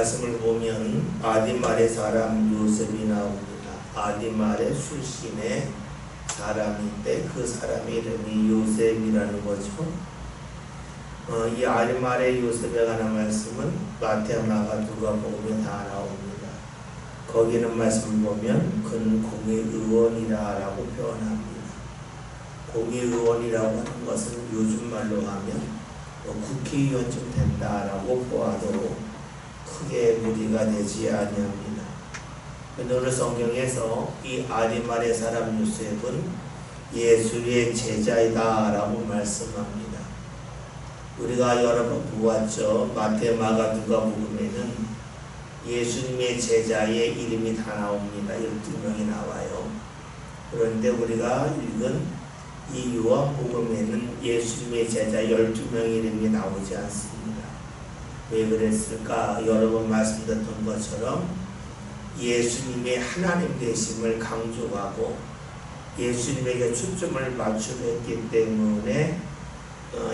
말씀을 보면 아디말의 사람 요셉이 나옵니다. 아디말의 출신의 사람인데 그 사람의 이름이 요셉이라는 거죠. 이 아디말의 요셉에 관한 말씀은 마태, 마가, 누가복음에 다 나옵니다. 거기는 말씀을 보면 그는 공의의원이라 라고 표현합니다. 공의의원이라고 하는 것은 요즘 말로 하면 국회의원쯤 된다라고 보아도 크게 무리가 되지 아니합니다. 오늘 성경에서 이 아디말의 사람 요셉은 예수의 제자이다 라고 말씀합니다. 우리가 여러 번 보았죠. 마태, 마가, 누가복음에는 예수님의 제자의 이름이 다 나옵니다. 12명이 나와요. 그런데 우리가 읽은 이 요한복음에는 예수님의 제자 12명의 이름이 나오지 않습니다. 왜 그랬을까? 여러 번 말씀드렸던 것처럼 예수님의 하나님 되심을 강조하고 예수님에게 초점을 맞추었기 때문에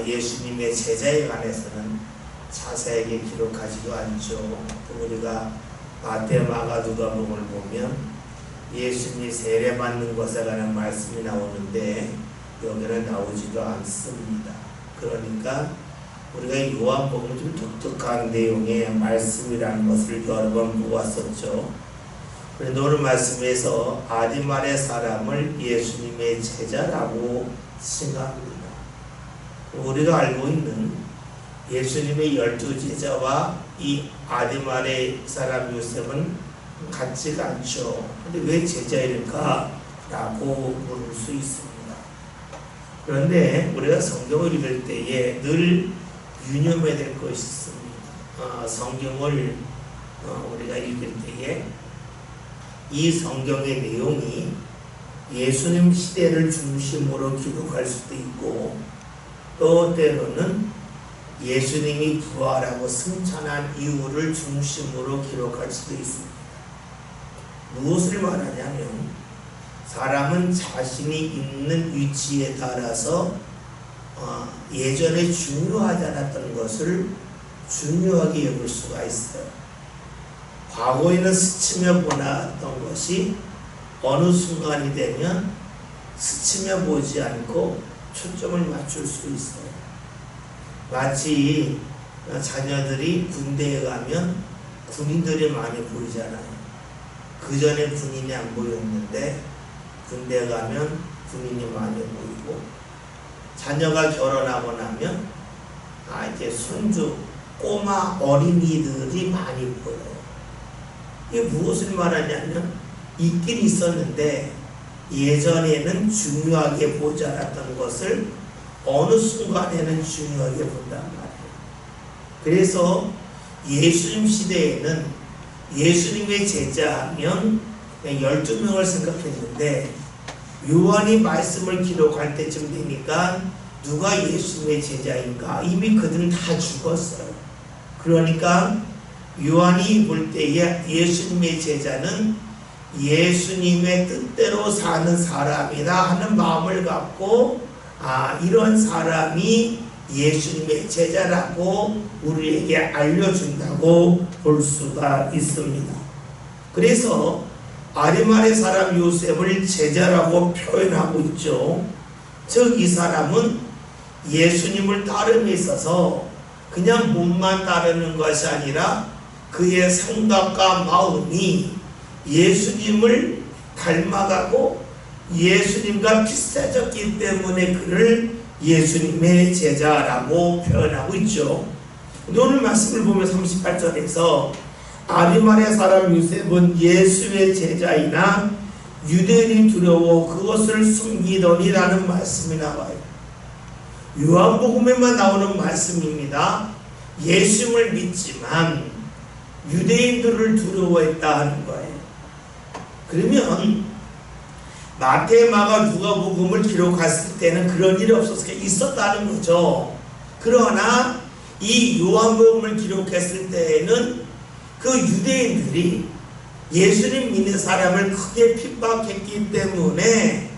예수님의 제자에 관해서는 자세하게 기록하지도 않죠. 우리가 마태, 마가, 누가복음을 보면 예수님이 세례받는 것에 관한 말씀이 나오는데 여기는 나오지도 않습니다. 그러니까 우리가 요한복음은 좀 독특한 내용의 말씀이라는 것을 여러 번 보았었죠. 그런데 오늘 말씀에서 아디말의 사람을 예수님의 제자라고 칭합니다. 우리가 알고 있는 예수님의 12제자와 이 아디말의 사람 요셉은 같지가 않죠. 근데 왜 제자일까? 라고 물을 수 있습니다. 그런데 우리가 성경을 읽을 때에 늘 유념해야 될 것이 있습니다. 성경을 우리가 읽을 때에 이 성경의 내용이 예수님 시대를 중심으로 기록할 수도 있고 또 때로는 예수님이 부활하고 승천한 이유를 중심으로 기록할 수도 있습니다. 무엇을 말하냐면 사람은 자신이 있는 위치에 따라서 예전에 중요하지 않았던 것을 중요하게 여길 수가 있어요. 과거에는 스치며 보았던 것이 어느 순간이 되면 스치며 보지 않고 초점을 맞출 수 있어요. 마치 자녀들이 군대에 가면 군인들이 많이 보이잖아요. 그 전에 군인이 안 보였는데 군대에 가면 군인이 많이 보이고 자녀가 결혼하고 나면 이제 손주, 꼬마 어린이들이 많이 보여요. 이게 무엇을 말하냐면 있긴 있었는데 예전에는 중요하게 보지 않았던 것을 어느 순간에는 중요하게 본단 말이에요. 그래서 예수님 시대에는 예수님의 제자하면 12명을 생각했는데 요한이 말씀을 기록할 때쯤 되니까 누가 예수님의 제자인가? 이미 그들은 다 죽었어요. 그러니까 요한이 볼 때에 예수님의 제자는 예수님의 뜻대로 사는 사람이다 하는 마음을 갖고 이런 사람이 예수님의 제자라고 우리에게 알려준다고 볼 수가 있습니다. 그래서 아디말의 사람 요셉을 제자라고 표현하고 있죠. 즉 이 사람은 예수님을 따름에 있어서 그냥 몸만 따르는 것이 아니라 그의 생각과 마음이 예수님을 닮아가고 예수님과 비슷해졌기 때문에 그를 예수님의 제자라고 표현하고 있죠. 오늘 말씀을 보면 38절에서 아디말의 사람 요셉은 예수의 제자이나 유대인이 두려워 그것을 숨기더니라는 말씀이 나와요. 요한복음에만 나오는 말씀입니다. 예수님을 믿지만 유대인들을 두려워했다 하는 거예요. 그러면 마태, 마가, 누가복음을 기록했을 때는 그런 일이 있었다는 거죠. 그러나 이 요한복음을 기록했을 때에는 그 유대인들이 예수님 믿는 사람을 크게 핍박했기 때문에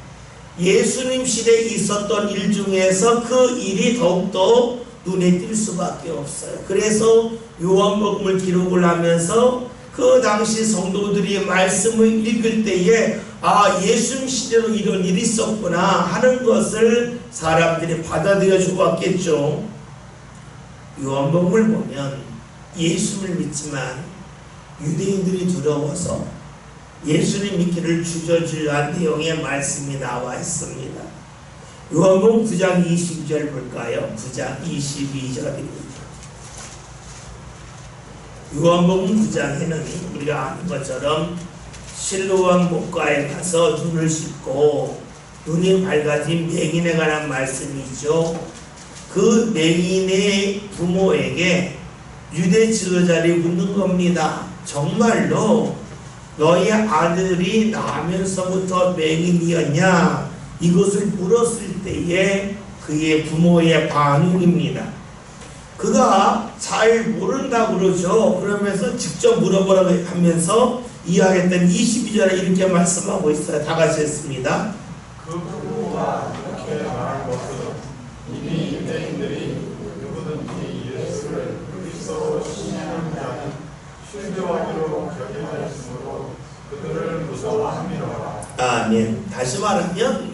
예수님 시대에 있었던 일 중에서 그 일이 더욱더 눈에 띌 수밖에 없어요. 그래서 요한복음을 기록을 하면서 그 당시 성도들이 말씀을 읽을 때에 예수님 시대로 이런 일이 있었구나 하는 것을 사람들이 받아들여 주었겠죠. 요한복음을 보면 예수를 믿지만 유대인들이 두려워서 예수님 믿기를 주저주저한 내용의 말씀이 나와 있습니다. 요한복음 9장 22절 볼까요? 9장 22절입니다. 요한복음 9장에는 우리가 아는 것처럼 실로암 목가에 가서 눈을 씻고 눈이 밝아진 맹인에 관한 말씀이죠. 그 맹인의 부모에게 유대 지도자들이 묻는 겁니다. 정말로 너희 아들이 나면서부터 맹인이었냐? 이것을 물었을 때에 그의 부모의 반응입니다. 그가 잘 모른다고 그러죠. 그러면서 직접 물어보라고 하면서 이야기했던 22절에 이렇게 말씀하고 있어요. 다 같이 했습니다. 그 부부가 이렇게 말한 것은 이미 유대인들이 누구든지 예수를 그리스도로 신뢰하는 자는 실드와기로 여겨졌으므로 그들을 무서워함이로라. 아멘. 다시 말하면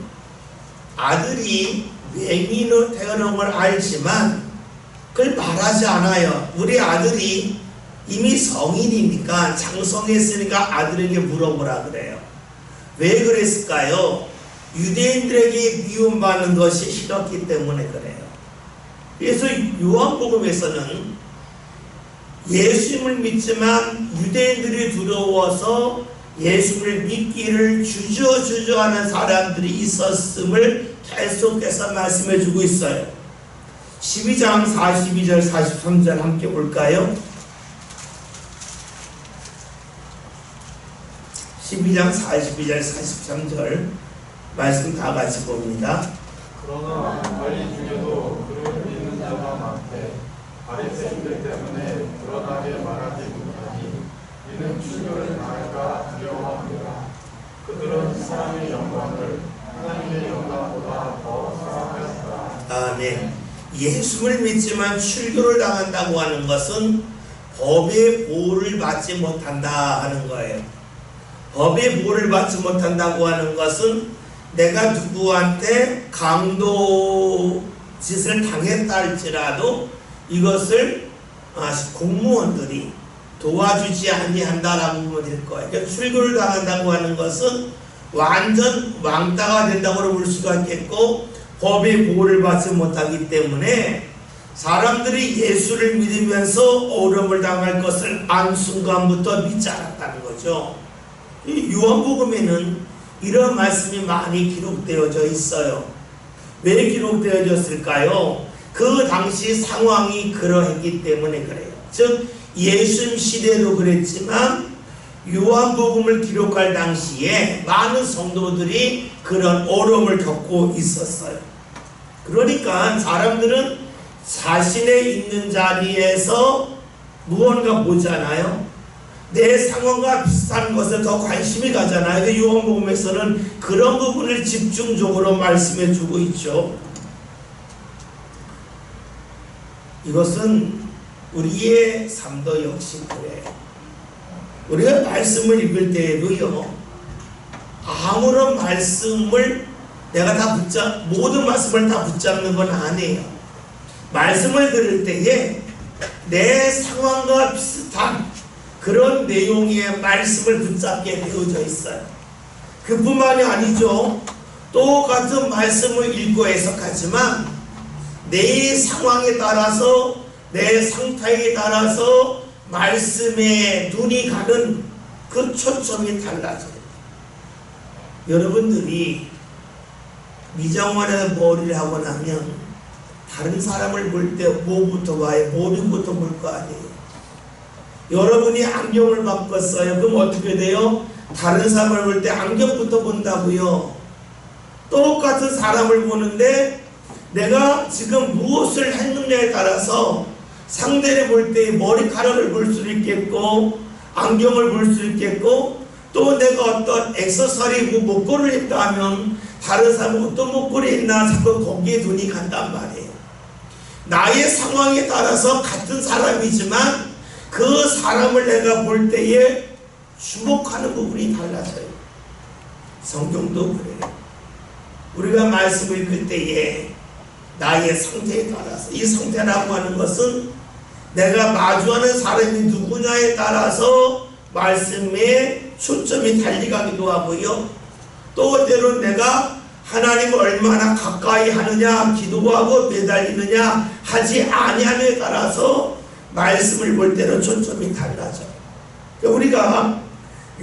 아들이 맹인으로 태어난 걸 알지만 그걸 말하지 않아요. 우리 아들이 이미 성인이니까 장성했으니까 아들에게 물어보라 그래요. 왜 그랬을까요? 유대인들에게 미움받는 것이 싫었기 때문에 그래요. 그래서 요한복음에서는 예수님을 믿지만 유대인들이 두려워서 예수를 믿기를 주저주저하는 사람들이 있었음을 계속해서 말씀해 주고 있어요. 12장 42절 43절 함께 볼까요? 12장 42절 43절 말씀 다 같이 봅니다. 그러나 관리 중에도 그를 믿는 자가 많되 바리새인들 때문에 드러나게 말하지 못하니 이는 출교를 당할까 두려워합니다. 그들은 사람의 영광을 하나님의 영광보다 더 사랑하였다. 아멘. 예수를 믿지만 출교를 당한다고 하는 것은 법의 보호를 받지 못한다 하는 거예요. 법의 보호를 받지 못한다고 하는 것은 내가 누구한테 강도 짓을 당했다 할지라도 이것을 공무원들이 도와주지 아니한다라고 보면 될 거예요. 그러니까 출교를 당한다고 하는 것은 완전 왕따가 된다고 볼 수가 있겠고 법의 보호를 받지 못하기 때문에 사람들이 예수를 믿으면서 어려움을 당할 것을 안 순간부터 믿지 않았다는 거죠. 요한복음에는 이런 말씀이 많이 기록되어져 있어요. 왜 기록되어졌을까요? 그 당시 상황이 그러했기 때문에 그래요. 즉 예수님 시대도 그랬지만 요한복음을 기록할 당시에 많은 성도들이 그런 어려움을 겪고 있었어요. 그러니까 사람들은 자신의 있는 자리에서 무언가 보잖아요. 내 상황과 비슷한 것에 더 관심이 가잖아요. 요한복음에서는 그런 부분을 집중적으로 말씀해 주고 있죠. 이것은 우리의 삶도 역시 그래요. 우리가 말씀을 읽을 때에도요, 아무런 말씀을 내가 다 모든 말씀을 다 붙잡는 건 아니에요. 말씀을 들을 때에 내 상황과 비슷한 그런 내용의 말씀을 붙잡게 되어져 있어요. 그뿐만이 아니죠. 똑같은 말씀을 읽고 해석하지만 내 상황에 따라서 내 상태에 따라서 말씀에 눈이 가는 그 초점이 달라져요. 여러분들이 미장원에 머리를 하고 나면 다른 사람을 볼 때 뭐부터 봐요? 머리부터 볼 거 아니에요. 여러분이 안경을 바꿨어요. 그럼 어떻게 돼요? 다른 사람을 볼 때 안경부터 본다고요. 똑같은 사람을 보는데 내가 지금 무엇을 했느냐에 따라서 상대를 볼 때 머리카락을 볼 수 있겠고 안경을 볼 수 있겠고 또 내가 어떤 액세서리 목걸이를 했다 하면 다른 사람은 어떤 목걸이 했나 자꾸 거기에 눈이 간단 말이에요. 나의 상황에 따라서 같은 사람이지만 그 사람을 내가 볼 때에 주목하는 부분이 달라져요. 성경도 그래요. 우리가 말씀을 읽을 때에 나의 상태에 따라서, 이 상태라고 하는 것은 내가 마주하는 사람이 누구냐에 따라서 말씀에 초점이 달려가기도 하고요. 또 때로는 내가 하나님을 얼마나 가까이 하느냐, 기도하고 매달리느냐 하지 아니함에 따라서 말씀을 볼 때는 초점이 달라져. 우리가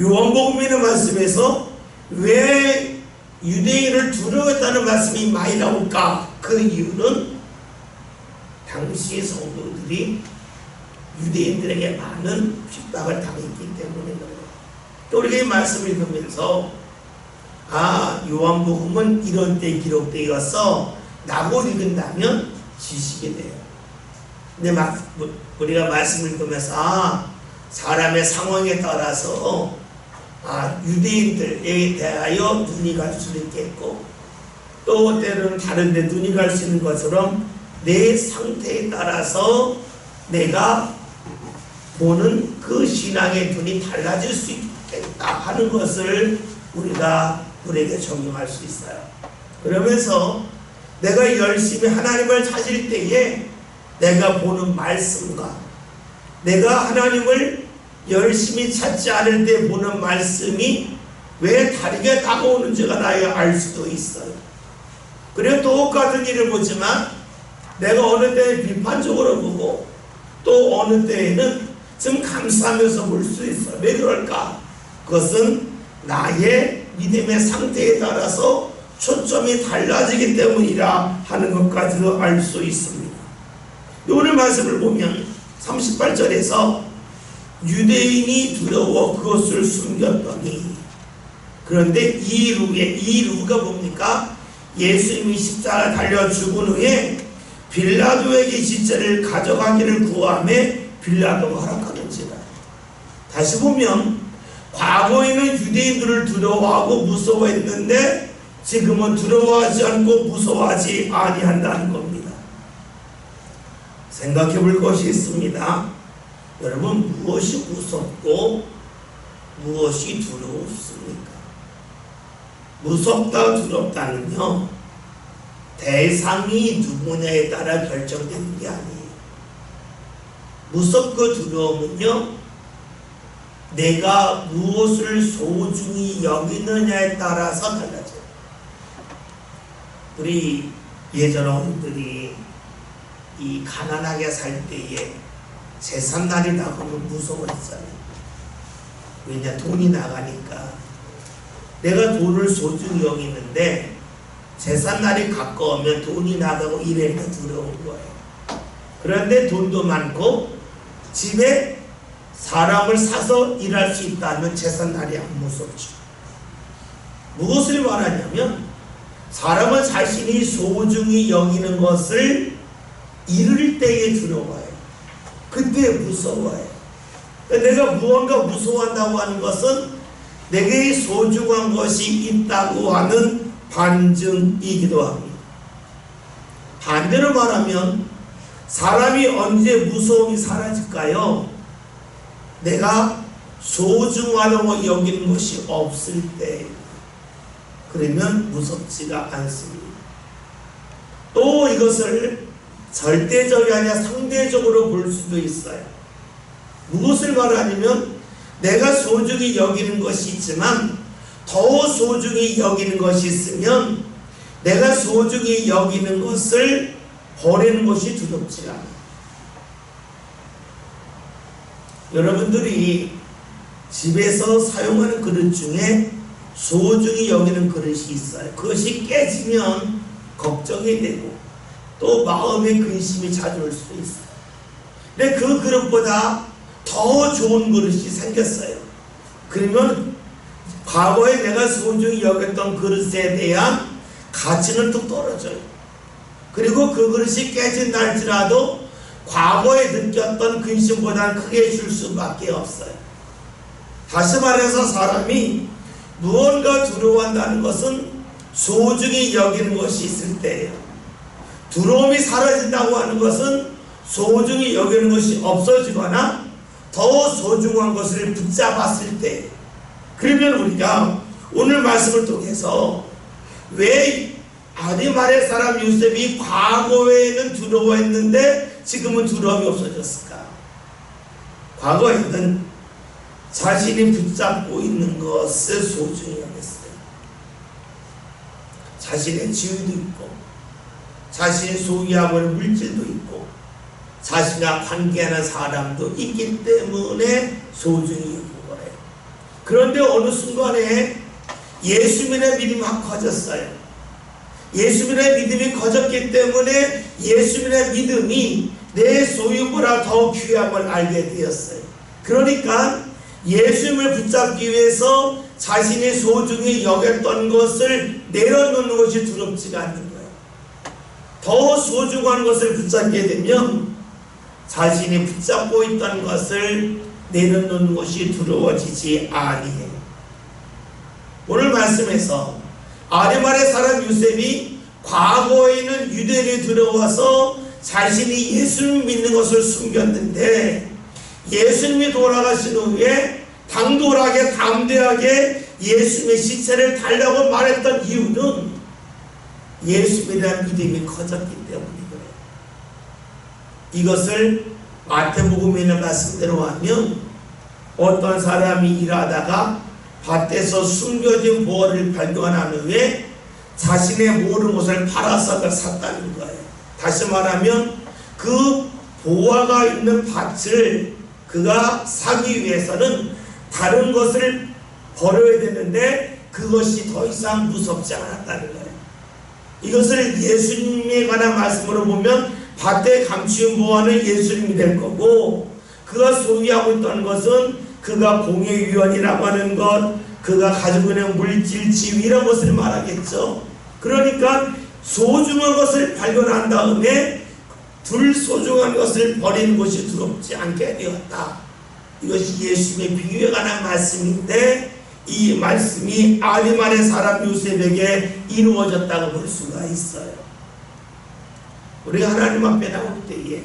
요한복음의 말씀에서 왜 유대인을 두려워했다는 말씀이 많이 나올까? 그 이유는 당시 성도들이 유대인들에게 많은 핍박을 당했기 때문에 그래요. 또 우리가 이 말씀을 읽으면서 요한복음은 이런 때 기록되어서 라고 읽은다면 지식이 돼요. 근데 우리가 말씀을 읽으면서 사람의 상황에 따라서 유대인들에 대하여 눈이 갈 수도 있겠고, 또 때로는 다른 데 눈이 갈 수 있는 것처럼 내 상태에 따라서 내가 보는 그 신앙의 눈이 달라질 수 있겠다 하는 것을 우리에게 적용할 수 있어요. 그러면서 내가 열심히 하나님을 찾을 때에 내가 보는 말씀과 내가 하나님을 열심히 찾지 않을 때 보는 말씀이 왜 다르게 다가오는지가 나에게 알 수도 있어요. 그리고 똑같은 일을 보지만 내가 어느 때는 비판적으로 보고 또 어느 때에는 좀 감사하면서 볼 수 있어요. 왜 그럴까? 그것은 나의 믿음의 상태에 따라서 초점이 달라지기 때문이라 하는 것까지도 알 수 있습니다. 오늘 말씀을 보면 38절에서 유대인이 두려워 그것을 숨겼더니, 그런데 이루가 뭡니까? 예수님이 십자가 달려 죽은 후에 빌라도에게 시체를 가져가기를 구하매 빌라도가 허락하는지라. 다시 보면 과거에는 유대인들을 두려워하고 무서워했는데 지금은 두려워하지 않고 무서워하지 아니한다는 겁니다. 생각해 볼 것이 있습니다. 여러분, 무엇이 무섭고 무엇이 두렵습니까? 무섭다 두렵다는요, 대상이 누구냐에 따라 결정되는 게 아니에요. 무섭고 두려움은요, 내가 무엇을 소중히 여기느냐에 따라서 달라져요. 우리 예전 어른들이 이 가난하게 살 때에 제삿날이 나가면 무서워했잖아요. 왜냐, 돈이 나가니까. 내가 돈을 소중히 여기는데 제삿날이 가까우면 돈이 나가고 이래니까 두려운 거예요. 그런데 돈도 많고 집에 사람을 사서 일할 수 있다면 제삿날이 안 무섭죠. 무엇을 말하냐면 사람은 자신이 소중히 여기는 것을 잃을 때에 두려워해요. 그때 무서워해요. 내가 무언가 무서워한다고 하는 것은 내게 소중한 것이 있다고 하는 반증이기도 합니다. 반대로 말하면 사람이 언제 무서움이 사라질까요? 내가 소중하다고 여기는 것이 없을 때, 그러면 무섭지가 않습니다. 또 이것을 절대적이 아니라 상대적으로 볼 수도 있어요. 무엇을 말하냐면 내가 소중히 여기는 것이 있지만 더 소중히 여기는 것이 있으면 내가 소중히 여기는 것을 버리는 것이 두렵지 않아요. 여러분들이 집에서 사용하는 그릇 중에 소중히 여기는 그릇이 있어요. 그것이 깨지면 걱정이 되고 또 마음의 근심이 찾아올 수도 있어요. 근데 그 그릇보다 더 좋은 그릇이 생겼어요. 그러면 과거에 내가 소중히 여겼던 그릇에 대한 가치는 또 떨어져요. 그리고 그 그릇이 깨진달지라도 과거에 느꼈던 근심보다는 크게 줄 수밖에 없어요. 다시 말해서 사람이 무언가 두려워한다는 것은 소중히 여기는 것이 있을 때예요. 두려움이 사라진다고 하는 것은 소중히 여기는 것이 없어지거나 더 소중한 것을 붙잡았을 때, 그러면 우리가 오늘 말씀을 통해서 왜 아리마의 사람 요셉이 과거에는 두려워했는데 지금은 두려움이 없어졌을까? 과거에는 자신이 붙잡고 있는 것을 소중히 여겼어요. 자신의 지위도 있고 자신이 소유하고 있는 물질도 있고 자신과 관계하는 사람도 있기 때문에 소중히 여기고 거예요. 그런데 어느 순간에 예수님의 믿음이 확 커졌어요. 예수님의 믿음이 커졌기 때문에 예수님의 믿음이 내 소유보다 더 귀함을 알게 되었어요. 그러니까 예수님을 붙잡기 위해서 자신이 소중히 여겼던 것을 내려놓는 것이 두렵지가 않는 거예요. 더 소중한 것을 붙잡게 되면 자신이 붙잡고 있던 것을 내려놓는 것이 두려워지지 아니해요. 오늘 말씀에서 아리마의 사람 요셉이 과거에는 유대인이 들어와서 자신이 예수님 믿는 것을 숨겼는데 예수님이 돌아가신 후에 당돌하게 담대하게 예수님의 시체를 달라고 말했던 이유는 예수님에 대한 믿음이 커졌기 때문이에요. 이것을 마태복음에 있는 말씀대로 하면 어떤 사람이 일하다가 밭에서 숨겨진 보화를 발견한 후에 자신의 모든 것을 팔아서 그걸 샀다는 거예요. 다시 말하면 그 보화가 있는 밭을 그가 사기 위해서는 다른 것을 버려야 되는데 그것이 더 이상 무섭지 않았다는 거예요. 이것을 예수님에 관한 말씀으로 보면 밭에 감추인 보화는 예수님이 될 거고 그가 소유하고 있던 것은 그가 공회위원이라고 하는 것, 그가 가지고 있는 물질, 지위 이런 것을 말하겠죠. 그러니까 소중한 것을 발견한 다음에 불소중한 것을 버리는 것이 두렵지 않게 되었다. 이것이 예수님의 비유에 관한 말씀인데 이 말씀이 아리마의 사람 요셉에게 이루어졌다고 볼 수가 있어요. 우리가 하나님 앞에 나올 때에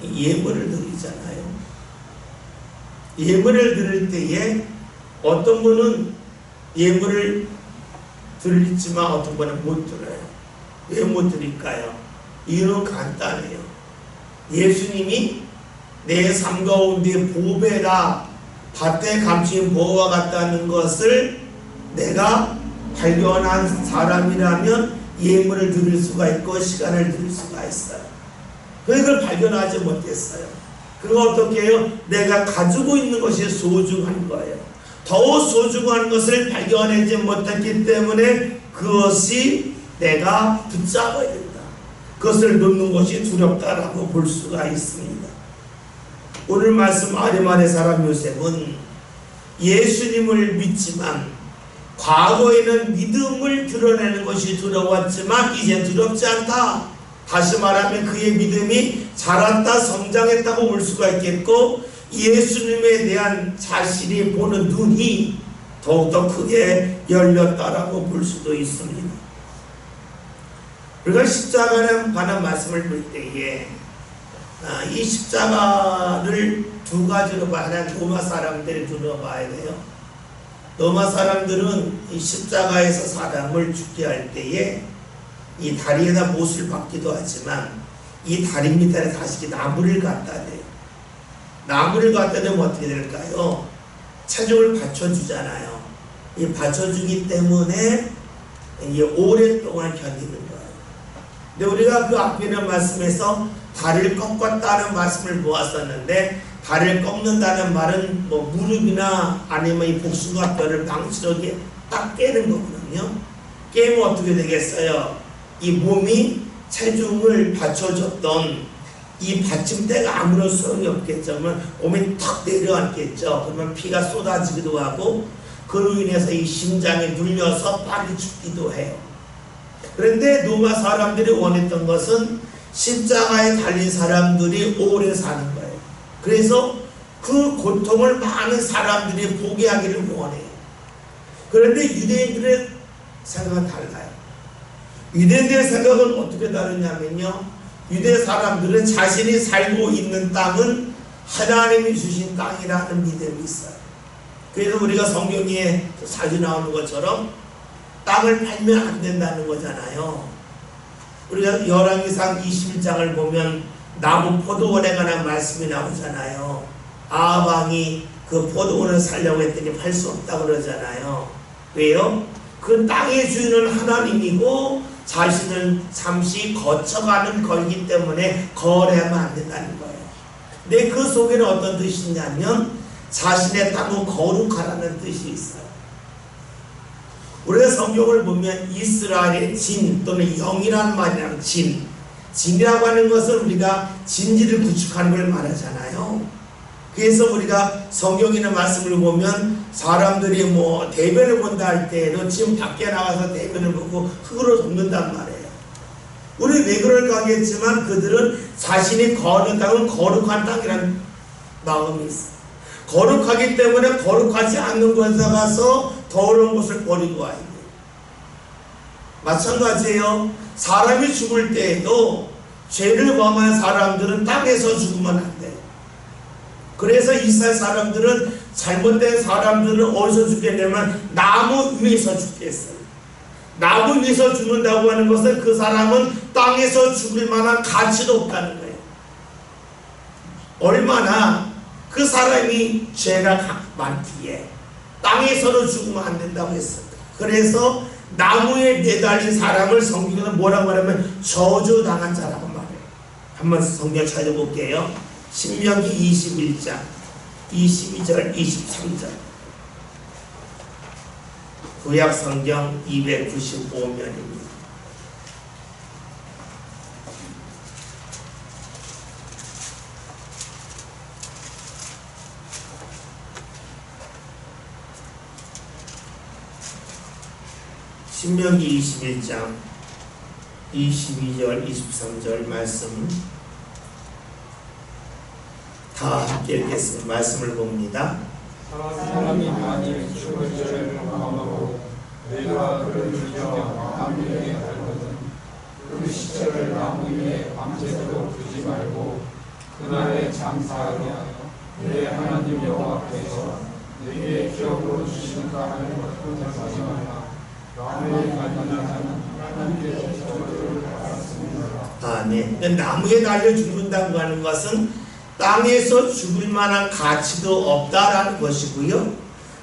예물을 드리잖아요. 예물을 드릴 때에 어떤 분은 예물을 드리지만 어떤 분은 못 드려요. 왜 못 드릴까요? 이유는 간단해요. 예수님이 내 삶 가운데 보배라 밭에 감춘 보화와 같다는 것을 내가 발견한 사람이라면 예물을 드릴 수가 있고 시간을 드릴 수가 있어요. 그걸 발견하지 못했어요. 그거 어떻게 해요? 내가 가지고 있는 것이 소중한 거예요. 더 소중한 것을 발견하지 못했기 때문에 그것이 내가 붙잡아야 된다. 그것을 놓는 것이 두렵다라고 볼 수가 있습니다. 오늘 말씀 아리마의 사람 요셉은 예수님을 믿지만 과거에는 믿음을 드러내는 것이 두려웠지만 이제 두렵지 않다. 다시 말하면 그의 믿음이 자랐다 성장했다고 볼 수가 있겠고 예수님에 대한 자신이 보는 눈이 더욱더 크게 열렸다라고 볼 수도 있습니다. 우리가 십자가에 관한 말씀을 볼 때에 이 십자가를 두 가지로 봐야 로마 사람들이 들어봐야 돼요. 로마 사람들은 이 십자가에서 사람을 죽게 할 때에 이 다리에다 못을 박기도 하지만 이 다리 밑에 다시 나무를 갖다 대요. 나무를 갖다 대면 어떻게 될까요? 체중을 받쳐주잖아요. 이 받쳐주기 때문에 이게 오랫동안 견디는 거예요. 근데 우리가 그 앞에 있는 말씀에서 다리를 꺾었다는 말씀을 보았었는데 다리를 꺾는다는 말은 뭐 무릎이나 아니면 이 복숭아 뼈를 방치로 딱 깨는 거거든요. 깨면 어떻게 되겠어요? 이 몸이 체중을 받쳐줬던 이 받침대가 아무런 소용이 없겠죠. 그러면 몸이 탁 내려앉겠죠. 그러면 피가 쏟아지기도 하고 그로 인해서 이 심장이 눌려서 빨리 죽기도 해요. 그런데 로마 사람들이 원했던 것은 십자가에 달린 사람들이 오래 사는 거예요. 그래서 그 고통을 많은 사람들이 보게 하기를 원해요. 그런데 유대인들의 생각은 달라요. 유대인들의 생각은 어떻게 다르냐면요, 유대 사람들은 자신이 살고 있는 땅은 하나님이 주신 땅이라는 믿음이 있어요. 그래서 우리가 성경에 자주 나오는 것처럼 땅을 팔면 안 된다는 거잖아요. 우리가 열왕기상 21장을 보면 나무 포도원에 관한 말씀이 나오잖아요. 아합 왕이 그 포도원을 살려고 했더니 팔 수 없다고 그러잖아요. 왜요? 그 땅의 주인은 하나님이고 자신은 잠시 거쳐가는 거이기 때문에 거래하면 안 된다는 거예요. 근데 그 속에는 어떤 뜻이 있냐면 자신의 땅은 거룩하라는 뜻이 있어요. 우리가 성경을 보면 이스라엘의 진 또는 영이라는 말이랑 진이라고 하는 것은 우리가 진리를 구축하는 걸 말하잖아요. 그래서 우리가 성경에 있는 말씀을 보면 사람들이 뭐 대변을 본다 할 때에도 지금 밖에 나가서 대변을 보고 흙으로 덮는단 말이에요. 우리 왜 그럴까 하겠지만 그들은 자신이 거하는 땅은 거룩한 땅이라는 마음이 있어요. 거룩하기 때문에 거룩하지 않는 곳에 가서 더러운 곳을 버리고 와야 돼요. 마찬가지예요. 사람이 죽을 때에도 죄를 범한 사람들은 땅에서 죽으면 안 돼요. 그래서 이스라엘 사람들은 잘못된 사람들은 어디서 죽겠냐면 나무 위에서 죽겠어요. 나무 위에서 죽는다고 하는 것은 그 사람은 땅에서 죽을 만한 가치도 없다는 거예요. 얼마나 그 사람이 죄가 많기에 땅에서도 죽으면 안 된다고 했습니다. 그래서 나무에 매달린 사람을 성경에는 뭐라고 하냐면 저주당한 자라고 말해요. 한번 성경 찾아볼게요. 신명기 21장 22절 23절 구약성경 295면입니다. 신명기 21장 22절 23절 말씀 다 함께 읽겠습니다. 말씀을 봅니다. 사람이 만일 죽을 죄를 범하고 내가 그를 죽여 나무 위에 달거든 그 시체를 나무 위에 밤새도록 두지 말고 그날에 장사하여 내 하나님 여호와께서 내게 기업으로 주시는 땅을 흩어지지 말라. 나무에 달린 자는 하나님께서 저주를 받았습니다. 아멘. 나무에 달려 죽는다고 하는 것은 땅에서 죽을 만한 가치도 없다라는 것이고요.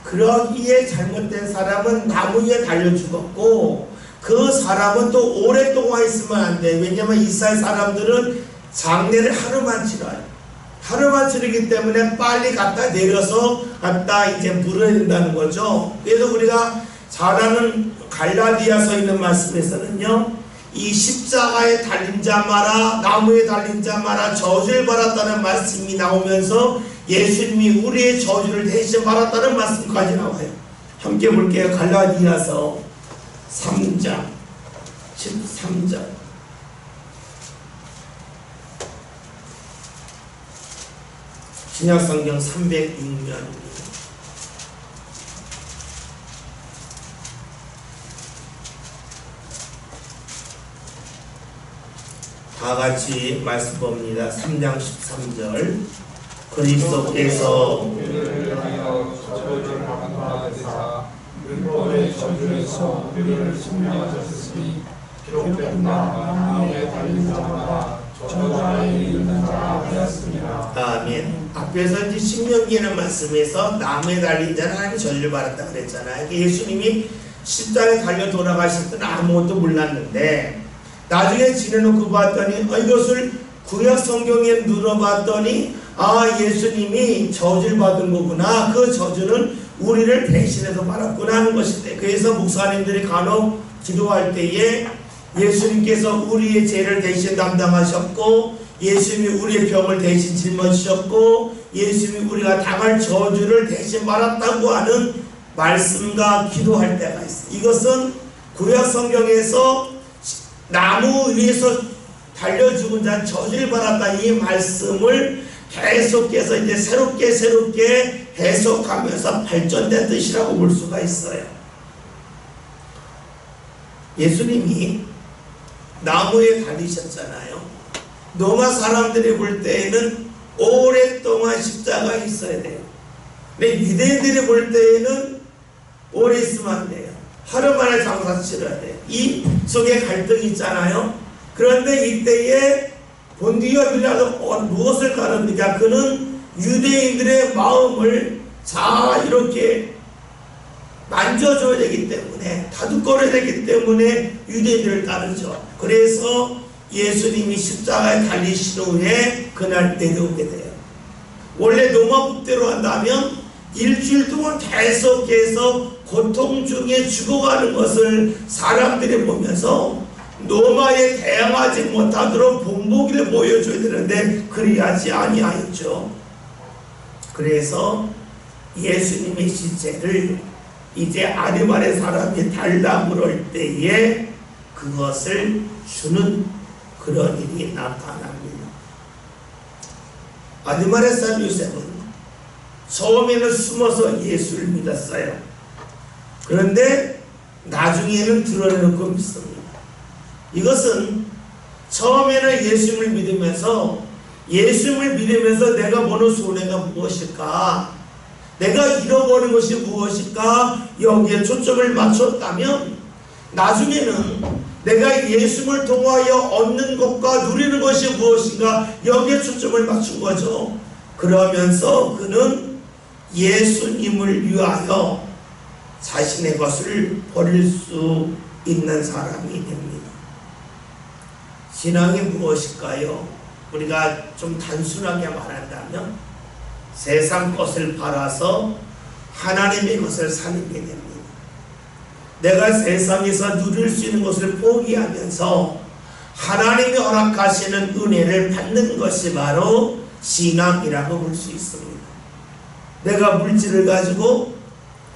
그러기에 잘못된 사람은 나무 위에 달려 죽었고 그 사람은 또 오랫동안 있으면 안 돼. 왜냐하면 이스라엘 사람들은 장례를 하루만 치러요. 하루만 치르기 때문에 빨리 갖다 내려서 갖다 이제 물어야 된다는 거죠. 그래서 우리가 잘 아는 갈라디아서에 있는 말씀에서는요, 이 십자가에 달린 자 마라, 나무에 달린 자 마라, 저주를 받았다는 말씀이 나오면서 예수님이 우리의 저주를 대신 받았다는 말씀까지 나와요. 함께 볼게요. 갈라디아서 3장 13절 신약성경 306면입니다. 다같이 말씀 봅니다. 3장 13절 그리스도께서 우리를 위하여 저주를 받아 되사 율법의 저주에서 우리를 승리하셨으니 기록된 바 나무에 달린 자마다 저주하에 있는 자가 되었습니다. 아멘. 앞에서 이제 신명기에는 말씀에서 나무에 달린 자는 하나님의 저주를 받았다 그랬잖아요. 예수님이 십자가에 달려 돌아가실 때는 아무것도 몰랐는데 나중에 지내놓고 봤더니 이것을 구약 성경에 눌러봤더니 예수님이 저주를 받은 거구나. 그 저주는 우리를 대신해서 받았구나 하는 것인데, 그래서 목사님들이 간혹 기도할 때에 예수님께서 우리의 죄를 대신 담당하셨고 예수님이 우리의 병을 대신 짊어지셨고 예수님이 우리가 당할 저주를 대신 받았다고 하는 말씀과 기도할 때가 있어요. 이것은 구약 성경에서 나무 위에서 달려 죽은 자는 저주를 받았다 이 말씀을 계속해서 이제 새롭게 해석하면서 발전된 뜻이라고 볼 수가 있어요. 예수님이 나무에 달리셨잖아요. 로마 사람들이 볼 때에는 오랫동안 십자가에 있어야 돼요. 근데 유대인들이 볼 때에는 오래 있으면 안 돼요. 하루 만에 장사 치러야 돼요. 이 속에 갈등이 있잖아요. 그런데 이때에 본디오 빌라도 무엇을 가릅니까? 그는 유대인들의 마음을 잘 이렇게 만져줘야 되기 때문에, 다독거려야 되기 때문에 유대인들을 따르죠. 그래서 예수님이 십자가에 달리신 후에 그날 내려오게 돼요. 원래 로마법대로 한다면 일주일 동안 계속해서 고통 중에 죽어가는 것을 사람들이 보면서 로마에 대항하지 못하도록 본보기를 보여줘야 되는데 그리하지 아니하였죠. 그래서 예수님의 시체를 이제 아리마대 사람이 달라 그럴 때에 그것을 주는 그런 일이 나타납니다. 아리마대 사람 요셉은 처음에는 숨어서 예수를 믿었어요. 그런데 나중에는 드러내놓고 믿습니다. 이것은 처음에는 예수님을 믿으면서 내가 보는 손해가 무엇일까? 내가 잃어버린 것이 무엇일까? 여기에 초점을 맞췄다면 나중에는 내가 예수님을 통하여 얻는 것과 누리는 것이 무엇인가? 여기에 초점을 맞춘 거죠. 그러면서 그는 예수님을 위하여 자신의 것을 버릴 수 있는 사람이 됩니다. 신앙이 무엇일까요? 우리가 좀 단순하게 말한다면 세상 것을 팔아서 하나님의 것을 사는 게 됩니다. 내가 세상에서 누릴 수 있는 것을 포기하면서 하나님이 허락하시는 은혜를 받는 것이 바로 신앙이라고 볼 수 있습니다. 내가 물질을 가지고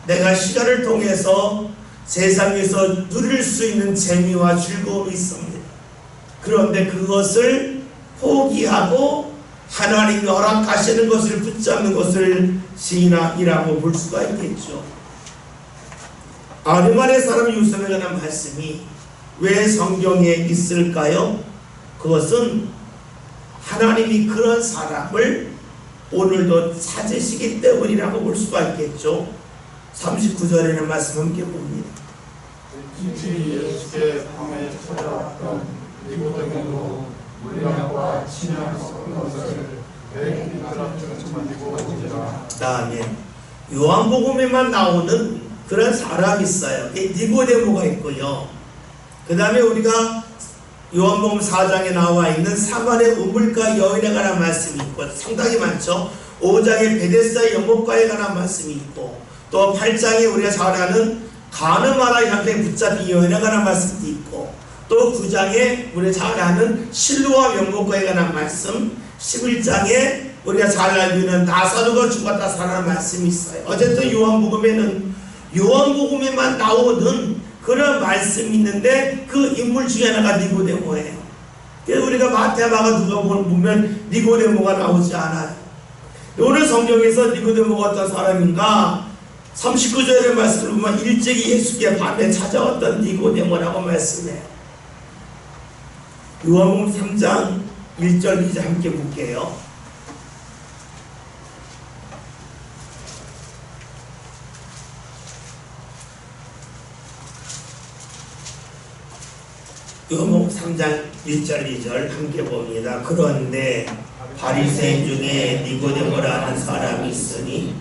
내가 시간을 통해서 세상에서 누릴 수 있는 재미와 즐거움이 있습니다. 그런데 그것을 포기하고 하나님이 허락하시는 것을 붙잡는 것을 신앙이라고 볼 수가 있겠죠. 아리마대 사람 요셉에 관한 말씀이 왜 성경에 있을까요? 그것은 하나님이 그런 사람을 오늘도 찾으시기 때문이라고 볼 수가 있겠죠. 39절에는 말씀 함께 봅니다. 일찍이 예수께 밤에 찾아왔던 니고데모도 물량과 침향 섞은 것을 베이크리트라 만들고 오니라. 다음에 요한복음에만 나오는 그런 사람이 있어요. 니고데모가 있고요. 그 다음에 우리가 요한복음 4장에 나와 있는 사마리아 우물가 여인에 관한 말씀이 있고 상당히 많죠. 5장에 베데스다 연못가에 관한 말씀이 있고 또 8장에 우리가 잘 아는 가늠하라 향기에 붙잡힌 여인에 관한 말씀도 있고 또 9장에 우리가 잘 아는 실로암 연못가에 관한 말씀, 11장에 우리가 잘 알고 있는 나사로가 죽었다 살아난 말씀이 있어요. 어쨌든 요한복음에만 나오는 그런 말씀이 있는데 그 인물 중에 하나가 니고데모예요. 그래서 우리가 마태, 마가, 누가복음 보면 니고데모가 나오지 않아요. 오늘 성경에서 니고데모가 어떤 사람인가? 39절의 말씀을 보면 일찍이 예수께 밤에 찾아왔던 니고데모라고 말씀해요. 요한복음 3장 1절 2절 함께 볼게요. 요한복음 3장 1절 2절 함께 봅니다. 그런데 바리새인 중에 니고데모라는 사람이 있으니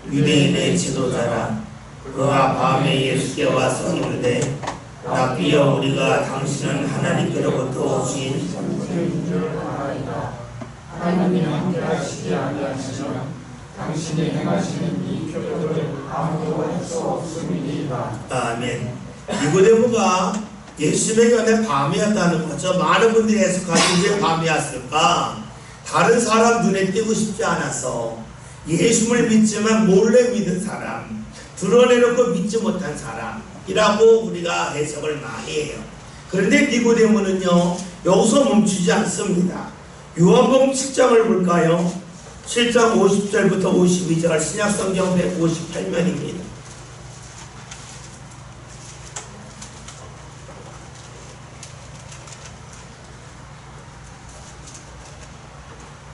유대인의 지도자라. 그가 밤에 예수께 와서 이르되 랍비여, 우리가 당신은 하나님께로부터 오신 하나님이 함께하시지 아니하시면 당신이 행하시는 이 표적을 아무도 할 수 없음이니이다. 아멘. 니고데모가 예수님의 견에 밤이었다는 거죠. 많은 분들이 해석하지 왜 밤이었을까? 다른 사람 눈에 띄고 싶지 않아서 예수를 믿지만 몰래 믿은 사람, 드러내놓고 믿지 못한 사람이라고 우리가 해석을 많이 해요. 그런데 니고데모는요 여기서 멈추지 않습니다. 요한복음 7장을 볼까요? 7장 50절부터 52절 신약성경 158면입니다.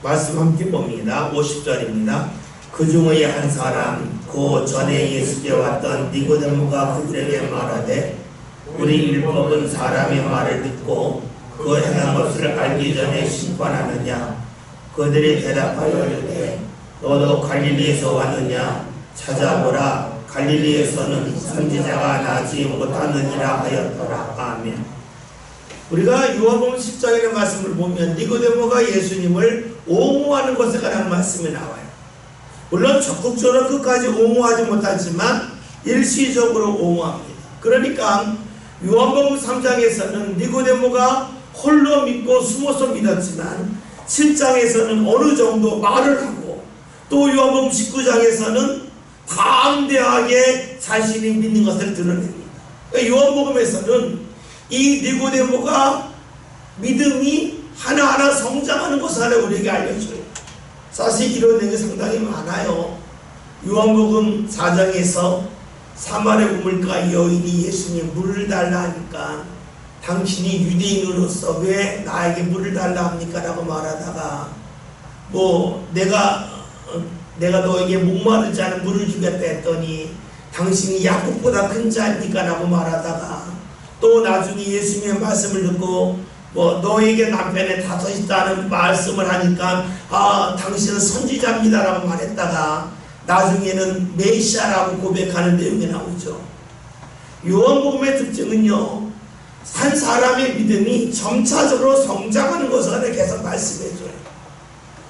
말씀 함께 봅니다. 50절입니다. 그 중의 한 사람 그 전에 예수께 왔던 니고데모가 그들에게 말하되 우리 율법은 사람의 말을 듣고 그 행한 것을 알기 전에 심판하느냐. 그들이 대답하여 이르되 너도 갈릴리에서 왔느냐. 찾아보라. 갈릴리에서는 선지자가 나지 못하느니라 하였더라. 아멘. 우리가 요한복음 10장의 말씀을 보면 니고데모가 예수님을 옹호하는 것에 관한 말씀이 나와요. 물론 적극적으로 끝까지 옹호하지 못하지만 일시적으로 옹호합니다. 그러니까 요한복음 3장에서는 니고데모가 홀로 믿고 숨어서 믿었지만 7장에서는 어느 정도 말을 하고 또 요한복음 19장에서는 담대하게 자신이 믿는 것을 드러냅니다. 그러니까 요한복음에서는 이 니고데모가 믿음이 하나하나 성장하는 것을 하나 우리에게 알려줘요. 사실 이런 내용이 상당히 많아요. 요한복음 4장에서 사마리아 우물가 여인이 예수님 물을 달라 하니까 당신이 유대인으로서 왜 나에게 물을 달라 합니까? 라고 말하다가 내가 너에게 목마르지 않은 물을 주겠다 했더니 당신이 야곱보다 큰 자입니까? 라고 말하다가 또 나중에 예수님의 말씀을 듣고 너에게 남편에 5 있다는 말씀을 하니까 당신은 선지자입니다 라고 말했다가 나중에는 메시아라고 고백하는 내용이 나오죠. 요한복음의 특징은요, 한 사람의 믿음이 점차적으로 성장하는 것을 계속 말씀해줘요.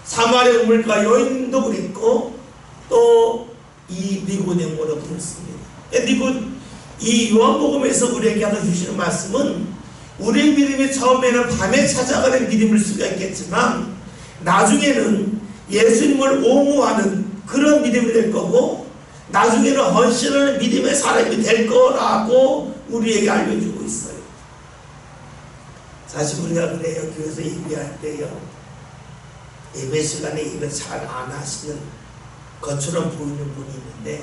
사마리아 우물가 여인도 그랬고 또 이 니고데모도 그렇습니다. 이 요한복음에서 우리에게 하나 주시는 말씀은 우리의 믿음이 처음에는 밤에 찾아가는 믿음일 수가 있겠지만 나중에는 예수님을 옹호하는 그런 믿음이 될 거고 나중에는 헌신하는 믿음의 사람이 될 거라고 우리에게 알려주고 있어요. 사실 우리가 그래요. 교회에서 예배할 때요, 예배 시간에 예배 잘 안 하시는 것처럼 보이는 분이 있는데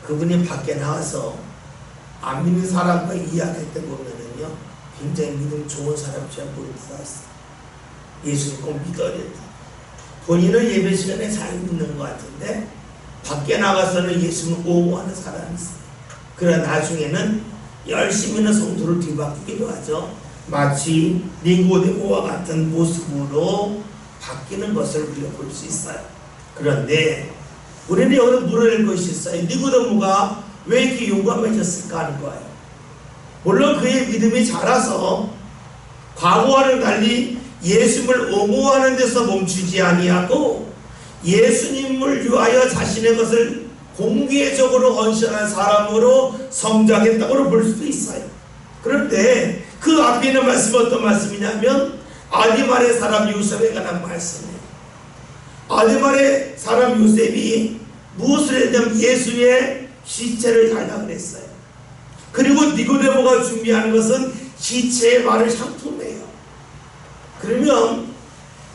그분이 밖에 나와서 안 믿는 사람과 이야기할 때 보면은요 굉장히 믿음 좋은 사람처럼 보이기가 있어요. 예수님 꼭 믿어야 된다. 본인은 예배 시간에 잘 믿는 것 같은데 밖에 나가서는 예수님을 옹호하는 사람이 있어요. 그러나 나중에는 열심히 있는 성도를 뒤바꾸기도 하죠. 마치 니고데모와 같은 모습으로 바뀌는 것을 우리가 볼 수 있어요. 그런데 우리는 여기서 물어낼 것이 있어요. 니고데모가 왜 이렇게 용감해졌을까 하는 거예요. 물론 그의 믿음이 자라서 과거와는 달리 예수님을 옹호하는 데서 멈추지 아니하고 예수님을 위하여 자신의 것을 공개적으로 헌신한 사람으로 성장했다고 볼 수도 있어요. 그런데 그 앞에 있는 말씀은 어떤 말씀이냐면 아디말의 사람 요셉에 관한 말씀이에요. 아디말의 사람 요셉이 무엇을 했냐면 예수의 시체를 달라고 그랬어요. 그리고 니고데모가 준비하는 것은 시체의 말을 상품이에요. 그러면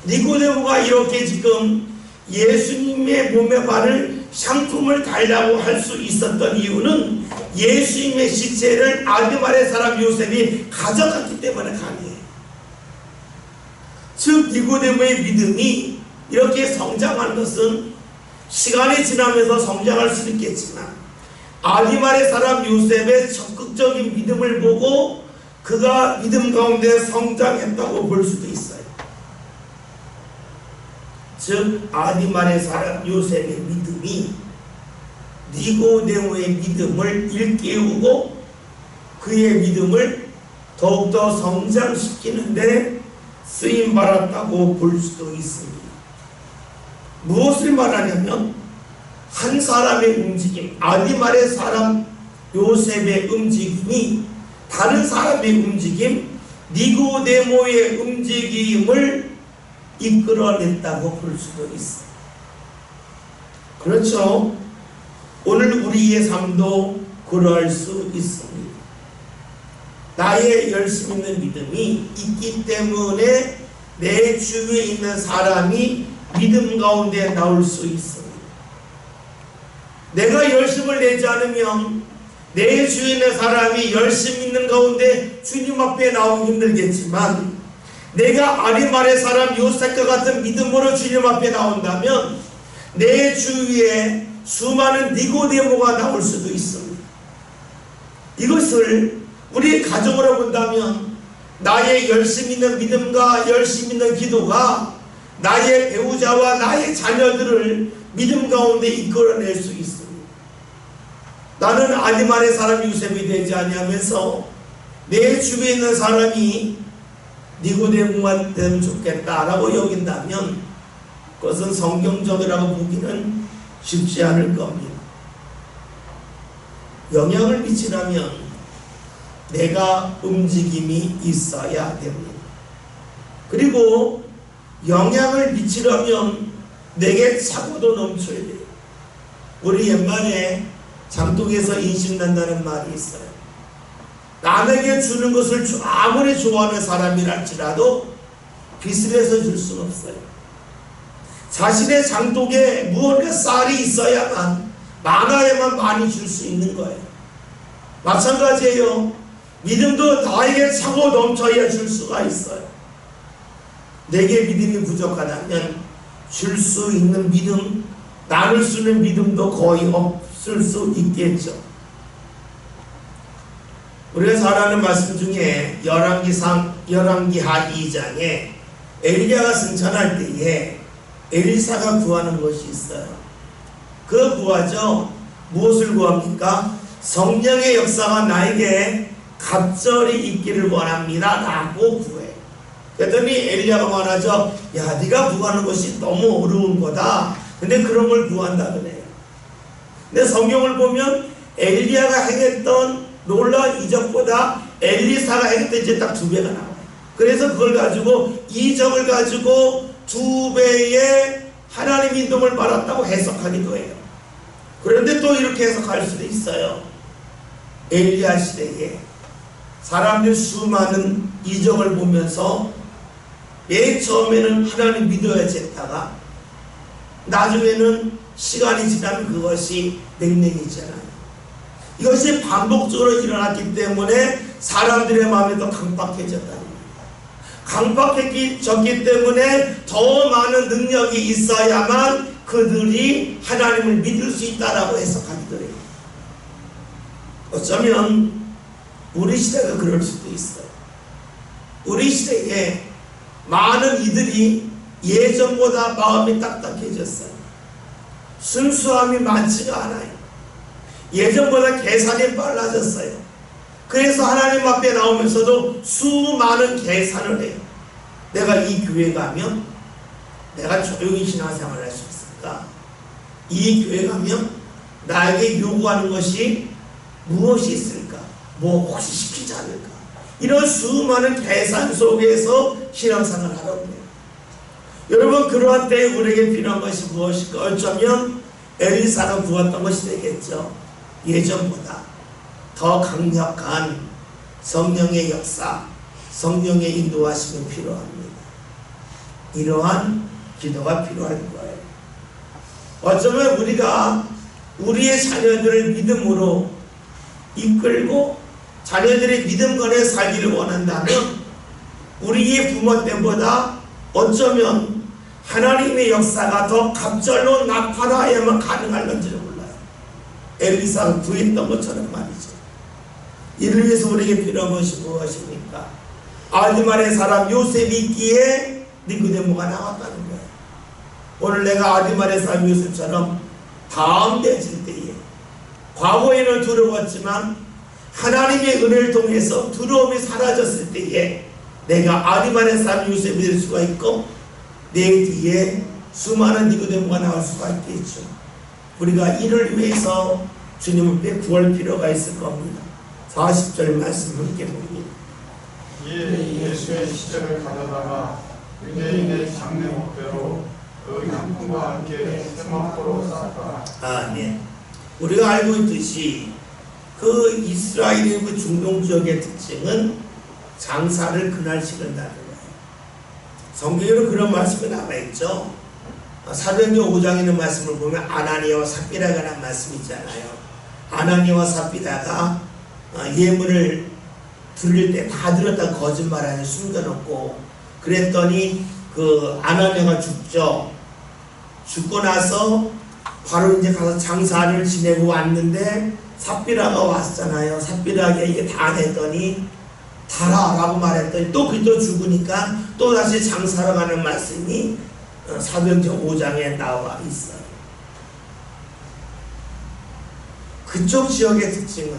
니고데모가 이렇게 지금 예수님의 몸의 발을 상품을 달라고 할 수 있었던 이유는 예수님의 시체를 아디말의 사람 요셉이 가져갔기 때문에 가능해요. 즉 니고데모의 믿음이 이렇게 성장하는 것은 시간이 지나면서 성장할 수 있겠지만 아디말의 사람 요셉의 적극적인 믿음을 보고 그가 믿음 가운데 성장했다고 볼 수도 있어요. 즉 아디말의 사람 요셉의 믿음이 니고데모의 믿음을 일깨우고 그의 믿음을 더욱더 성장시키는데 쓰임받았다고 볼 수도 있습니다. 무엇을 말하냐면 한 사람의 움직임, 아디말의 사람 요셉의 움직임이 다른 사람의 움직임, 니고데모의 움직임을 이끌어냈다고 볼 수도 있어요. 그렇죠? 오늘 우리의 삶도 그러할 수 있습니다. 나의 열심 있는 믿음이 있기 때문에 내 주위에 있는 사람이 믿음 가운데 나올 수 있습니다. 내가 열심을 내지 않으면 내 주위에 있는 사람이 열심 있는 가운데 주님 앞에 나오기 힘들겠지만 내가 아리마의 사람 요셉과 같은 믿음으로 주님 앞에 나온다면 내 주위에 수많은 니고데모가 나올 수도 있습니다. 이것을 우리 가정으로 본다면 나의 열심 있는 믿음과 열심 있는 기도가 나의 배우자와 나의 자녀들을 믿음 가운데 이끌어낼 수 있습니다. 나는 아리마의 사람 요셉이 되지 아니하면서 내 주위에 있는 사람이 니고데모만 되면 좋겠다라고 여긴다면 그것은 성경적이라고 보기는 쉽지 않을 겁니다. 영향을 미치려면 내가 움직임이 있어야 됩니다. 그리고 영향을 미치려면 내게 사고도 넘쳐야 돼요. 우리 옛말에 장독에서 인신난다는 말이 있어요. 남에게 주는 것을 아무리 좋아하는 사람이랄지라도 빚을 해서 줄 수는 없어요. 자신의 장독에 무언가 쌀이 있어야만 많아야만 많이 줄 수 있는 거예요. 마찬가지예요. 믿음도 나에게 차고 넘쳐야 줄 수가 있어요. 내게 믿음이 부족하다면 줄 수 있는 믿음, 나눌 수 있는 믿음도 거의 없을 수 있겠죠. 우리가 잘 아는 말씀 중에 열왕기하 2장에 엘리야가 승천할 때에 엘리사가 구하는 것이 있어요. 그 구하죠. 무엇을 구합니까? 성령의 역사가 나에게 갑절이 있기를 원합니다 라고 구해. 그랬더니 엘리야가 말하죠. 야, 네가 구하는 것이 너무 어려운 거다. 근데 그런 걸 구한다 그래요. 근데 성경을 보면 엘리야가 행했던 놀라운 이적보다 엘리사가 행했던 이제 딱 2배가 나와요. 그래서 그걸 가지고 이적을 가지고 2배의 하나님 인도를 받았다고 해석하기도 해요. 그런데 또 이렇게 해석할 수도 있어요. 엘리야 시대에 사람들 수많은 이적을 보면서 맨 처음에는 하나님 믿어야지 했다가 나중에는 시간이 지나면 그것이 냉랭해지잖아요. 이것이 반복적으로 일어났기 때문에 사람들의 마음이 더 강박해졌다는 겁니다. 강박해졌기 때문에 더 많은 능력이 있어야만 그들이 하나님을 믿을 수 있다라고 해석하기도 해요. 어쩌면 우리 시대가 그럴 수도 있어요. 우리 시대에 많은 이들이 예전보다 마음이 딱딱해졌어요. 순수함이 많지가 않아요. 예전보다 계산이 빨라졌어요. 그래서 하나님 앞에 나오면서도 수많은 계산을 해요. 내가 이 교회 가면 내가 조용히 신앙생활을 할 수 있을까? 이 교회 가면 나에게 요구하는 것이 무엇이 있을까? 뭐 혹시 시키지 않을까? 이런 수많은 계산 속에서 신앙생활을 하라고 해요. 여러분, 그러한 때에 우리에게 필요한 것이 무엇일까? 어쩌면 엘리사가 구했던 것이 되겠죠. 예전보다 더 강력한 성령의 역사, 성령의 인도하심이 필요합니다. 이러한 기도가 필요할 거예요. 어쩌면 우리가 우리의 자녀들을 믿음으로 이끌고 자녀들의 믿음 건에 살기를 원한다면 우리의 부모 때보다 어쩌면 하나님의 역사가 더 갑절로 나타나야만 가능할런지를 몰라요. 엘리사가 구했던 것처럼 말이죠. 이를 위해서 우리에게 필요한 것이 무엇입니까? 아리마의 사람 요셉이 있기에 니고데모가 나왔다는 거예요. 오늘 내가 아리마의 사람 요셉처럼 다음 되질 때에 과거에는 두려웠지만 하나님의 은혜를 통해서 두려움이 사라졌을 때에 내가 아리마의 사람 요셉이 될 수가 있고 내 뒤에 수많은 니고데모가 나올 수가 있겠죠. 우리가 이를 위해서 주님 앞에 구할 필요가 있을 겁니다. 40절 말씀 함께 봅니다. 예수의 시절을 가져다가 유대인의 장례 목대로 그 양품과 함께 세마포로 쌓았다. 아, 네. 우리가 알고 있듯이 그 이스라엘의 그 중동 지역의 특징은 장사를 그날 치른다는 거예요. 성경에는 그런 말씀이 남아있죠. 사도행전 5장에 있는 말씀을 보면 아나니아와 삽비라가 라는 말씀이 있잖아요. 아나니아와 삽비라가 예물을 드릴 때 다 드렸다 거짓말하니 숨겨놓고 그랬더니 그 아나니아가 죽죠. 죽고 나서 바로 이제 가서 장사를 지내고 왔는데 삽비라가 왔잖아요. 삽비라에게 이게 다 안 했더니 달아라고 말했더니 또 그도 죽으니까 또 다시 장사로 가는 말씀이 사도행전 5장에 나와 있어요. 그쪽 지역의 특징은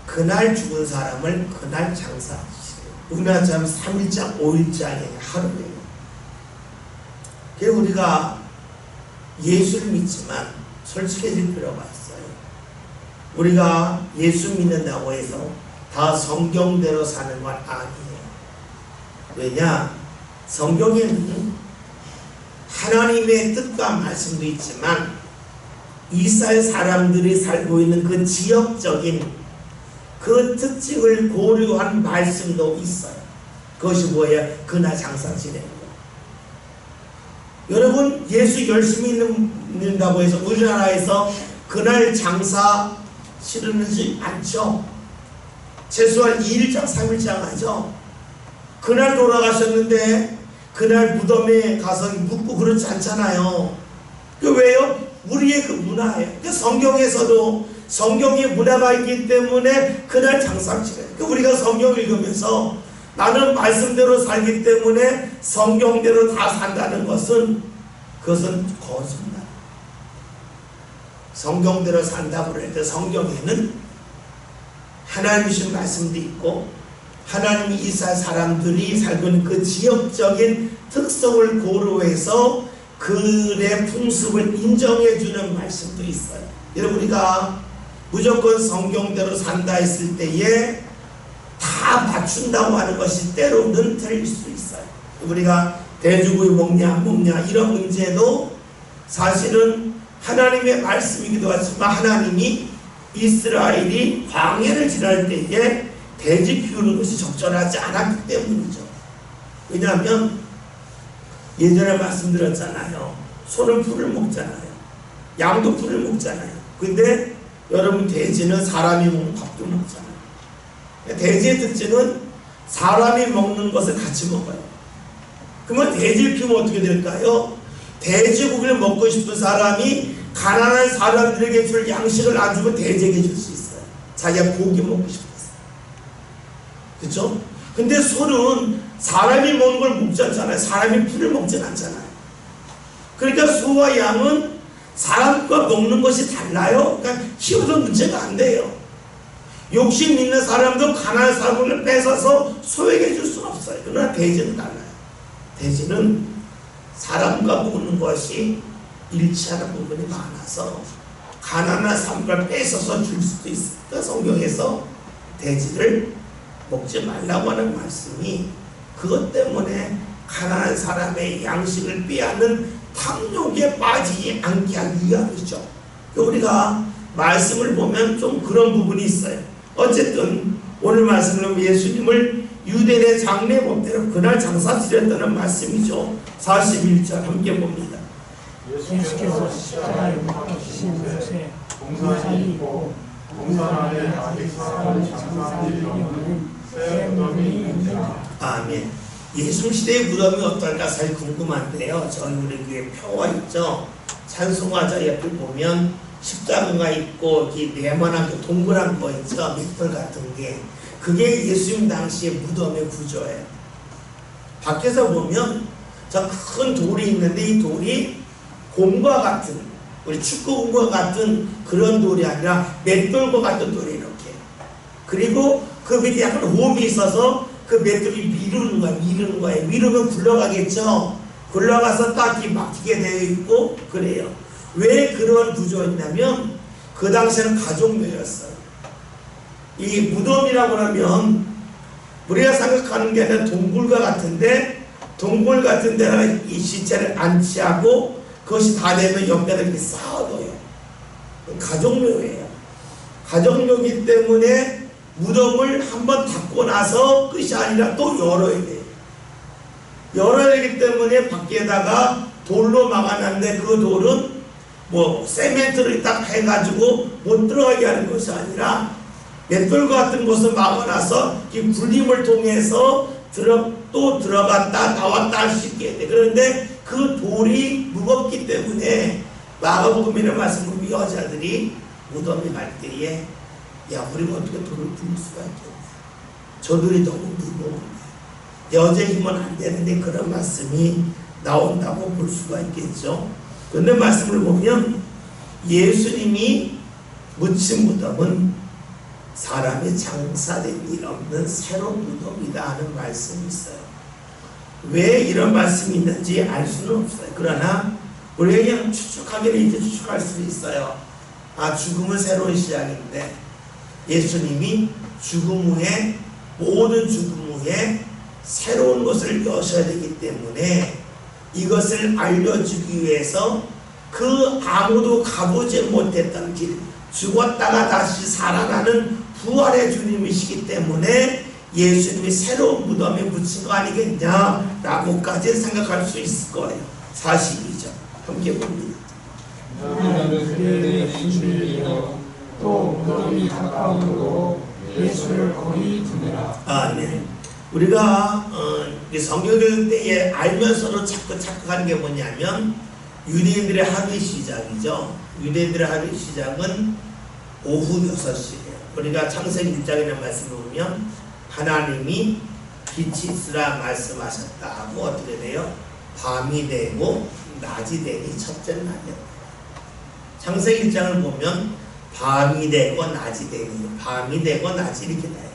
그날 죽은 사람을 그날 장사하시고 우리나라처럼 3일장, 5일장의 하루예요. 그래서 우리가 예수를 믿지만 솔직해질 필요가 있어요. 우리가 예수 믿는다고 해서 다 성경대로 사는 건 아니에요. 왜냐? 성경에는 하나님의 뜻과 말씀도 있지만 이스라엘 사람들이 살고 있는 그 지역적인 그 특징을 고려한 말씀도 있어요. 그것이 뭐예요? 그날 장사 지내는 거. 여러분, 예수 열심히 믿는다고 해서 우리나라에서 그날 장사 치르는지 않죠? 최소한 2일장, 3일장 하죠? 그날 돌아가셨는데 그날 무덤에 가서 묻고 그렇지 않잖아요. 그 왜요? 우리의 그 문화예요. 그 성경에서도 성경의 문화가 있기 때문에 그날 장사 치러요. 그 우리가 성경 읽으면서 나는 말씀대로 살기 때문에 성경대로 다 산다는 것은 그것은 거짓말. 성경대로 산다고 그럴 때 성경에는 하나님 주신 말씀도 있고 하나님이 이스라엘 사람들이 살고 있는 그 지역적인 특성을 고려해서 그의 풍습을 인정해주는 말씀도 있어요. 여러분, 우리가 무조건 성경대로 산다 했을 때에 다 맞춘다고 하는 것이 때로는 틀릴 수 있어요. 우리가 돼지고기 먹냐 안 먹냐 이런 문제도 사실은 하나님의 말씀이기도 하지만 하나님이 이스라엘이 광야를 지날 때에 돼지 키우는 것이 적절하지 않았기 때문이죠. 왜냐하면 예전에 말씀드렸잖아요. 소는 풀을 먹잖아요. 양도 풀을 먹잖아요. 근데 여러분, 돼지는 사람이 먹는 밥도 먹잖아요. 돼지의 특징은 사람이 먹는 것을 같이 먹어요. 그러면 돼지를 키우면 어떻게 될까요? 돼지고기를 먹고 싶은 사람이 가난한 사람들에게 줄 양식을 안 주면 돼지에게 줄 수 있어요. 자기가 고기 먹고 싶어서. 그렇죠? 근데 소는 사람이 먹는 걸 먹지 않잖아요. 사람이 풀을 먹진 않잖아요. 그러니까 소와 양은 사람과 먹는 것이 달라요. 그러니까 키워도 문제가 안 돼요. 욕심 있는 사람도 가난한 사람을 뺏어서 소에게 줄 수는 없어요. 그러나 돼지는 달라요. 돼지는 사람과 먹는 것이 일치하는 부분이 많아서 가난한 사람을 뺏어서 줄 수도 있으니까 성경에서 돼지를 먹지 말라고 하는 말씀이 그것 때문에 가난한 사람의 양식을 빼앗는 탐욕에 빠지지 않게 하기 위함이죠. 우리가 말씀을 보면 좀 그런 부분이 있어요. 어쨌든 오늘 말씀은 예수님을 유대인의 장례법대로 그날 장사 지냈다는 말씀이죠. 41절 함께 봅니다. 예수께서 십자가에 못 박히신 곳에 동산이 있고 동산 안에 아직 사람이 장사한 일이 없는 새 무덤이 있느니라. 아멘. 예수 시대의 무덤이 어떨까 사실 궁금한데요. 저희 우리 교회 표가 있죠. 찬송화자 옆을 보면 십자가가 있고 이 네모난 그 동그란 거 있죠. 밑돌 같은 게. 그게 예수님 당시의 무덤의 구조예요. 밖에서 보면 저 큰 돌이 있는데 이 돌이 곰과 같은, 우리 축구공과 같은 그런 돌이 아니라 맷돌과 같은 돌이 이렇게. 그리고 그 밑에 약간 홈이 있어서 그 맷돌이 미루는 거예요. 미루면 굴러가겠죠. 굴러가서 딱히 막히게 되어 있고 그래요. 왜 그런 구조였냐면 그 당시에는 가족묘였어요. 이 무덤이라고 하면 우리가 생각하는 게 아니라 동굴과 같은데 동굴 같은 데는 이 시체를 안치하고 그것이 다 되면 옆에다 이렇게 쌓아둬요. 가족묘예요. 가족묘이기 때문에 무덤을 한번 닫고 나서 끝이 아니라 또 열어야 돼요. 열어야 되기 때문에 밖에다가 돌로 막아놨는데 그 돌은 뭐 세멘트를 딱 해가지고 못 들어가게 하는 것이 아니라 맷돌 같은 것을 막아놔서 이 굴림을 통해서 또 들어갔다 나왔다 할 수 있게 돼. 그런데 그 돌이 무겁기 때문에 마가복음에는 말씀 보면 여자들이 무덤에 갈 때에 야 우리가 어떻게 돌을 굴릴 수가 있겠냐. 저 돌이 너무 무거운데 여자의 힘은 안 되는데 그런 말씀이 나온다고 볼 수가 있겠죠. 그런데 말씀을 보면 예수님이 묻힌 무덤은 사람이 장사된 일 없는 새로운 무덤이다 하는 말씀이 있어요. 왜 이런 말씀이 있는지 알 수는 없어요. 그러나 우리가 그냥 추측하기는 이제 추측할 수 있어요. 아, 죽음은 새로운 시작인데 예수님이 죽음 후에 모든 죽음 후에 새로운 것을 여셔야 되기 때문에 이것을 알려주기 위해서 그 아무도 가보지 못했던 길, 죽었다가 다시 살아나는 부활의 주님이시기 때문에 예수님이 새로운 무덤에 묻힌 거 아니겠냐라고까지 생각할 수 있을 거예요. 42절 함께 봅니다. 나는 그들의 주님이여 또 무덤이 가까우므로 예수를 거기 두니라. 아, 네. 우리가 성경 읽을 때에 알면서도 자꾸 착각하는 게 뭐냐면 유대인들의 하루의 시작이죠. 유대인들의 하루의 시작은 오후 6시예요. 우리가 창세기 1장이라는 말씀을 보면 하나님이 빛이 있으라 말씀하셨다 하고 어떻게 돼요? 밤이 되고 낮이 되니 첫째 날이에요. 창세기 1장을 보면 밤이 되고 낮이 되니 밤이 되고 낮이 이렇게 돼요.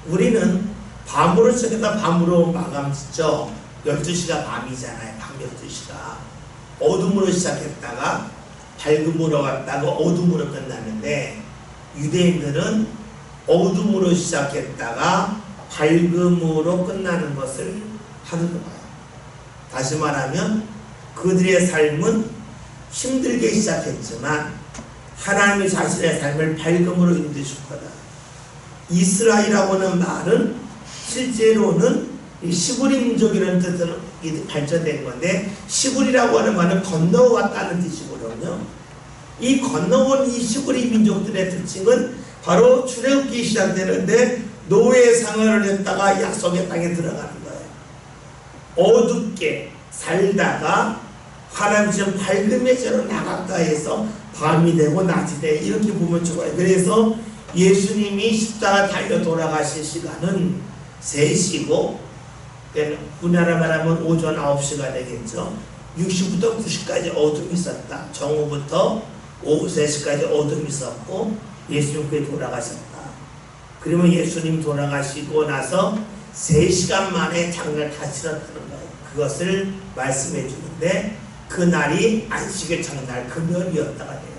우리는 밤으로 시작해서 밤으로 마감 짓죠. 12시가 밤이잖아요. 밤 12시가. 어둠으로 시작했다가 밝음으로 갔다가 어둠으로 끝나는데 유대인들은 어둠으로 시작했다가 밝음으로 끝나는 것을 하는 거예요. 다시 말하면 그들의 삶은 힘들게 시작했지만 하나님이 자신의 삶을 밝음으로 인도해줄 거다. 이스라엘이라고 하는 말은 실제로는 시부리 민족이라는 뜻으로 발전된 건데 시부리라고 하는 말은 건너왔다는 뜻이거든요. 이 건너온 이 시부리 민족들의 특징은 바로 출애굽기 시작되는데 노예 생활을 했다가 약속의 땅에 들어가는 거예요. 어둡게 살다가 하나님 지금 밝음의 죄로 나갔다 해서 밤이 되고 낮이 돼 이렇게 보면 좋아요. 그래서 예수님이 십자가 달려 돌아가실 시간은 3시고 우리나라 말하면 오전 9시가 되겠죠. 6시부터 9시까지 어둠이 있었다. 정오부터 오후 3시까지 어둠이 있었고 예수님께 돌아가셨다. 그러면 예수님 돌아가시고 나서 3시간 만에 장날 다시 일어나는 거예요. 그것을 말씀해 주는데 그날이 안식일 장날 금요일이었다가 돼요.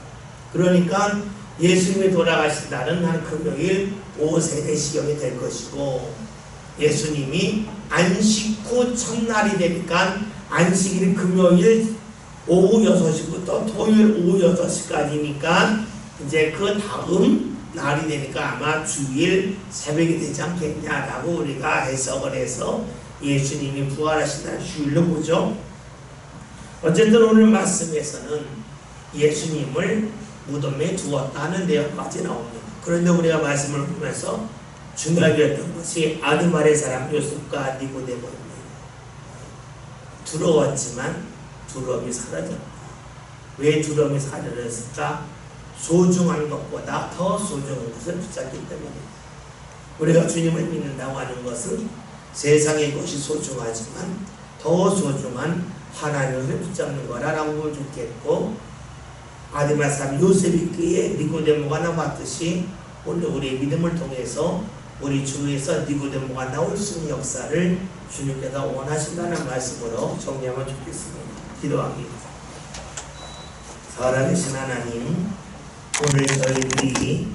그러니까 예수님이 돌아가신 날은 한 금요일 오후 3시경이 될 것이고 예수님이 안식 후 첫날이 되니까 안식일이 금요일 오후 6시부터 토요일 오후 6시까지니까 이제 그 다음 날이 되니까 아마 주일 새벽이 되지 않겠냐라고 우리가 해석을 해서 예수님이 부활하신 날 주일로 보죠. 어쨌든 오늘 말씀에서는 예수님을 무덤에 두었다는 내용까지 나옵니다. 그런데 우리가 말씀을 보면서 중요하게 했던 것이 아드말의 사람 요셉과 니고데모입니다. 두려웠지만 두려움이 사라졌다. 왜 두려움이 사라졌을까? 소중한 것보다 더 소중한 것을 붙잡기 때문입니다. 우리가 주님을 믿는다고 하는 것은 세상의 것이 소중하지만 더 소중한 하나님을 붙잡는 거라고 좋겠고 아드말 사람 요셉이 그의 니고데모가 나왔듯이 오늘 우리의 믿음을 통해서 우리 주에서 니고데모가 나올 수 있는 역사를 주님께서 원하신다는 말씀으로 정리하면 좋겠습니다. 기도합니다. 살아계신 하나님, 오늘 저희들이